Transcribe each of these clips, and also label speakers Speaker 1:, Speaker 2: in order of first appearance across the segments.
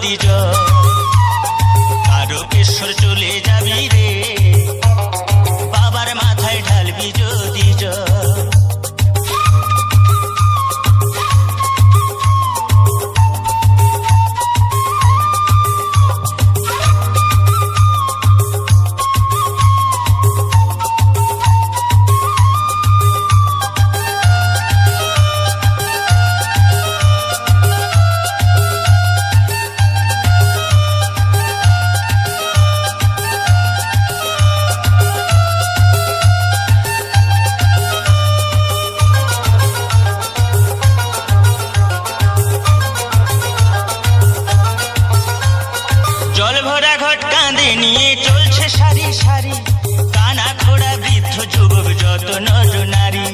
Speaker 1: যদি তারকেশ্বর চলে যাবি রে, বাবার মাথায় ঢালবি যদি নিয়ে চলছে সারি সারি, কানা খোড়া বৃদ্ধ যুবক যত নর নারী।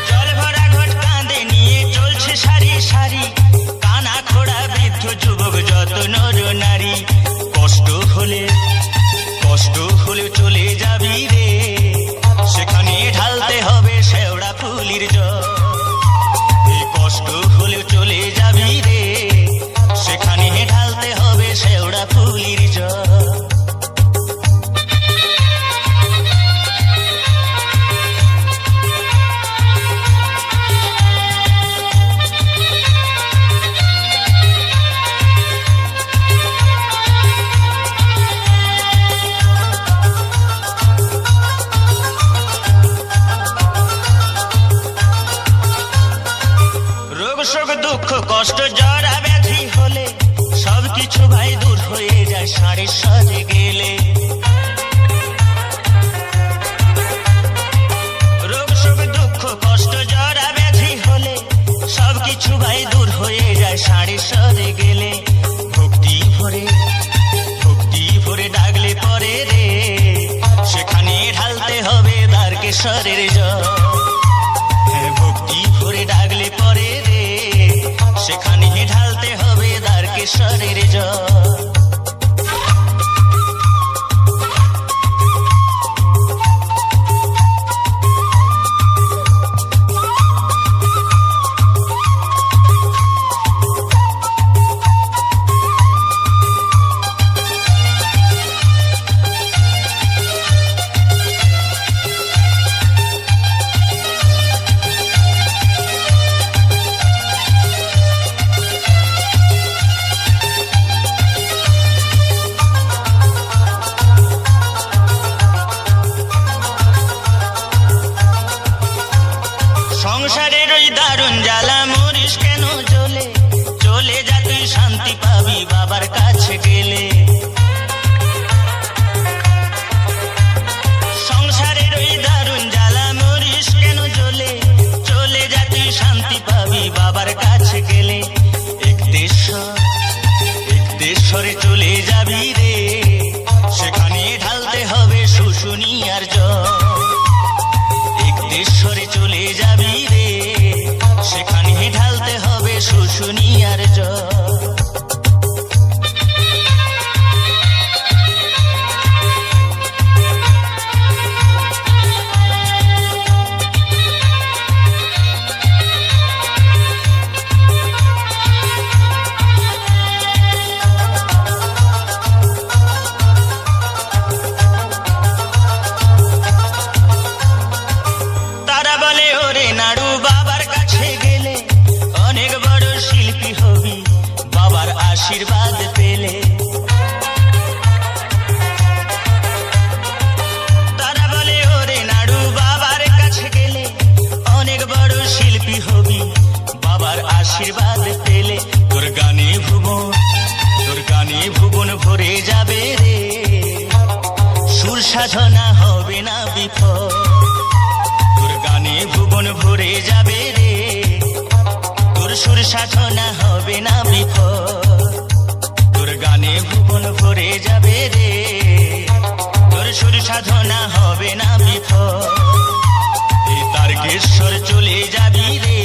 Speaker 1: জল ভরা ঘট কাঁধে নিয়ে চলছে সারি সারি, কানা খোড়া বৃদ্ধ যুবক যত নর নারী। কষ্ট হলে চলে যাবি রে, সেখানে ঢালতে হবে শেওড়া ফুলির জল। কষ্ট হলে চলে যাবি রে, সেখানে ঢালতে হবে শেওড়া ফুলির জল। রোগ শোক দুঃখ কষ্ট জরা ব্যাধি হলে সবকিছু ভাই দূর হয়ে যায় সাড়ে সাজে গেলে। রোগ শোক দুঃখ কষ্ট জরা ব্যাধি হলে সবকিছু ভাই দূর হয়ে যায় সাড়ে সাজে গেলে। ভক্তি ভরে ডাকলে পরে রে, সেখানে ঢালতে হবে দ্বারকেশ্বরের জল। ভক্তি ভরে ডাকলে পরে রে, সেখানে ঢালতে হবে দ্বারকেশ্বরের জল। সংসারের ওই দারুণ জ্বালা মরিস কেন জ্বলে, চলে যা তুই শান্তি পাবি বাবার কাছে গেলে। সংসারের ওই দারুণ জ্বালা মরিস কেন জ্বলে, চলে যা তুই শান্তি পাবি বাবার কাছে গেলে। একদেশ্বরে চলে যাবি রে, সেখানে ঢালতে হবে শুশুনিয়ার জল। একদেশ্বরে চলে যাবি রে, সেখানে ঢালতে হবে শুশুনিয়ার জল। নাড়ু বাবার কাছে গেলে অনেক বড় শিল্পী হবি বাবার আশীর্বাদ পেলে। তারা বলে ওরে নাড়ু বাবার কাছে গেলে অনেক বড় শিল্পী হবি বাবার আশীর্বাদ পেলে। তোর গানে ভুবন ভরে যাবে রে, সুর সাধনা হবে না বিফল। ভুবন ভরে যাবে রে, তোর সুর সাধনা হবে না বিফল। তোর গানে ভুবন ভরে যাবে রে, তোর সুর সাধনা হবে না বিফল। এই তারকেশ্বর চলে যাবি রে,